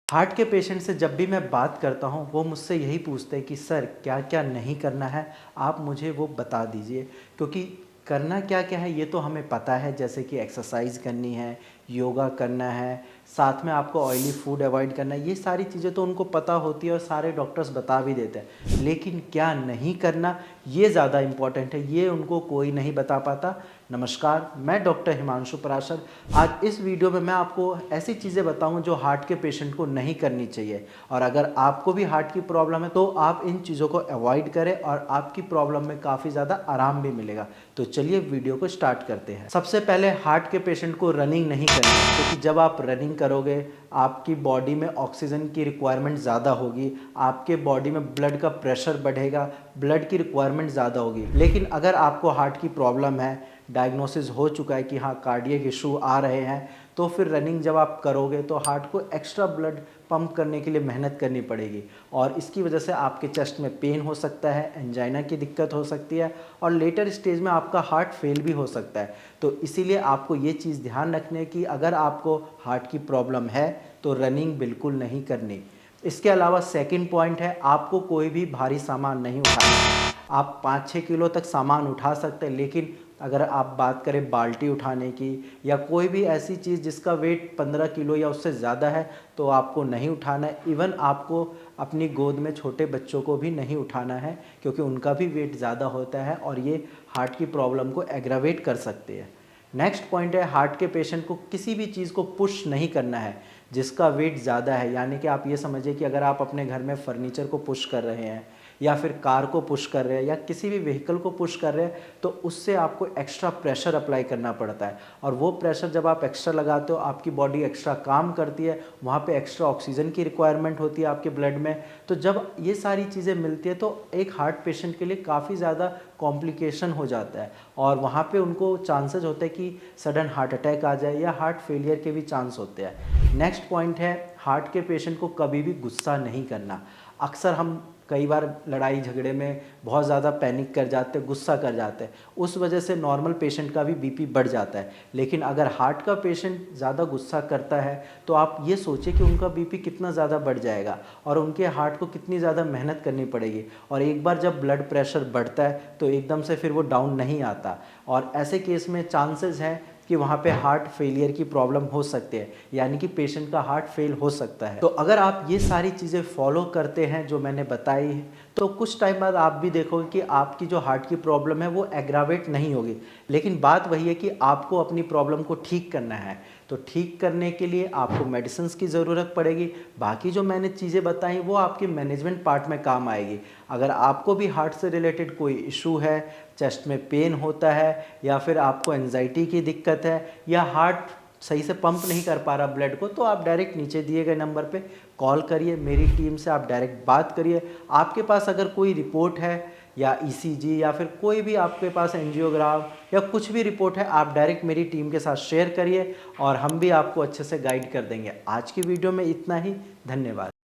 Heart के patient से जब भी मैं बात करता हूँ वो मुझसे यही पूछते हैं कि सर क्या क्या नहीं करना है, आप मुझे वो बता दीजिए। क्योंकि करना क्या क्या है ये तो हमें पता है, जैसे कि एक्सरसाइज करनी है, योगा करना है, साथ में आपको ऑयली फूड अवॉइड करना है। ये सारी चीज़ें तो उनको पता होती है और सारे डॉक्टर्स बता भी देते हैं, लेकिन क्या नहीं करना ये ज़्यादा इम्पॉर्टेंट है, ये उनको कोई नहीं बता पाता। नमस्कार, मैं डॉक्टर हिमांशु पराशर। आज इस वीडियो में मैं आपको ऐसी चीज़ें बताऊं जो हार्ट के पेशेंट को नहीं करनी चाहिए, और अगर आपको भी हार्ट की प्रॉब्लम है तो आप इन चीज़ों को अवॉइड करें और आपकी प्रॉब्लम में काफ़ी ज़्यादा आराम भी मिलेगा। तो चलिए वीडियो को स्टार्ट करते हैं। सबसे पहले हार्ट के पेशेंट को रनिंग नहीं करनी है, क्योंकि जब आप रनिंग करोगे आपकी बॉडी में ऑक्सीजन की रिक्वायरमेंट ज़्यादा होगी, आपके बॉडी में ब्लड का प्रेशर बढ़ेगा, ब्लड की रिक्वायरमेंट ज़्यादा होगी। लेकिन अगर आपको हार्ट की प्रॉब्लम है, डायग्नोसिस हो चुका है कि हाँ कार्डियक इशू आ रहे हैं, तो फिर रनिंग जब आप करोगे तो हार्ट को एक्स्ट्रा ब्लड पंप करने के लिए मेहनत करनी पड़ेगी, और इसकी वजह से आपके चेस्ट में पेन हो सकता है, एंजाइना की दिक्कत हो सकती है, और लेटर स्टेज में आपका हार्ट फेल भी हो सकता है। तो इसीलिए आपको ये चीज़ ध्यान रखने की, अगर आपको हार्ट की प्रॉब्लम है तो रनिंग बिल्कुल नहीं करनी। इसके अलावा सेकंड पॉइंट है, आपको कोई भी भारी सामान नहीं उठाना। आप 5-6 किलो तक सामान उठा सकते हैं, लेकिन अगर आप बात करें बाल्टी उठाने की या कोई भी ऐसी चीज़ जिसका वेट 15 किलो या उससे ज़्यादा है, तो आपको नहीं उठाना है। इवन आपको अपनी गोद में छोटे बच्चों को भी नहीं उठाना है, क्योंकि उनका भी वेट ज़्यादा होता है और ये हार्ट की प्रॉब्लम को एग्रावेट कर सकते हैं। नेक्स्ट पॉइंट है, हार्ट के पेशेंट को किसी भी चीज़ को पुश नहीं करना है जिसका वेट ज़्यादा है। यानी कि आप ये समझिए कि अगर आप अपने घर में फर्नीचर को पुश कर रहे हैं या फिर कार को पुश कर रहे हैं या किसी भी व्हीकल को पुश कर रहे हैं, तो उससे आपको एक्स्ट्रा प्रेशर अप्लाई करना पड़ता है, और वो प्रेशर जब आप एक्स्ट्रा लगाते हो आपकी बॉडी एक्स्ट्रा काम करती है, वहाँ पे एक्स्ट्रा ऑक्सीजन की रिक्वायरमेंट होती है आपके ब्लड में। तो जब ये सारी चीज़ें मिलती है तो एक हार्ट पेशेंट के लिए काफ़ी ज़्यादा कॉम्प्लिकेशन हो जाता है, और वहाँ पे उनको चांसेस होते हैं कि सडन हार्ट अटैक आ जाए या हार्ट फेलियर के भी चांस होते हैं। नेक्स्ट पॉइंट है, हार्ट के पेशेंट को कभी भी गुस्सा नहीं करना। अक्सर हम कई बार लड़ाई झगड़े में बहुत ज़्यादा पैनिक कर जाते हैं, गुस्सा कर जाते हैं, उस वजह से नॉर्मल पेशेंट का भी बीपी बढ़ जाता है। लेकिन अगर हार्ट का पेशेंट ज़्यादा गुस्सा करता है तो आप ये सोचिए कि उनका बीपी कितना ज़्यादा बढ़ जाएगा और उनके हार्ट को कितनी ज़्यादा मेहनत करनी पड़ेगी, और एक बार जब ब्लड प्रेशर बढ़ता है तो एकदम से फिर वो डाउन नहीं आता, और ऐसे केस में चांसेस हैं कि वहाँ पे हार्ट फेलियर की प्रॉब्लम हो सकती है, यानी कि पेशेंट का हार्ट फेल हो सकता है। तो अगर आप ये सारी चीज़ें फॉलो करते हैं जो मैंने बताई है, तो कुछ टाइम बाद आप भी देखोगे कि आपकी जो हार्ट की प्रॉब्लम है वो एग्रावेट नहीं होगी। लेकिन बात वही है कि आपको अपनी प्रॉब्लम को ठीक करना है, तो ठीक करने के लिए आपको मेडिसिन की ज़रूरत पड़ेगी। बाकी जो मैंने चीज़ें बताई वो आपके मैनेजमेंट पार्ट में काम आएगी। अगर आपको भी हार्ट से रिलेटेड कोई इशू है, चेस्ट में पेन होता है, या फिर आपको एंजाइटी की दिक्कत है, या हार्ट सही से पंप नहीं कर पा रहा ब्लड को, तो आप डायरेक्ट नीचे दिए गए नंबर पे कॉल करिए, मेरी टीम से आप डायरेक्ट बात करिए। आपके पास अगर कोई रिपोर्ट है या ईसीजी या फिर कोई भी आपके पास एंजियोग्राम या कुछ भी रिपोर्ट है, आप डायरेक्ट मेरी टीम के साथ शेयर करिए और हम भी आपको अच्छे से गाइड कर देंगे। आज की वीडियो में इतना ही। धन्यवाद।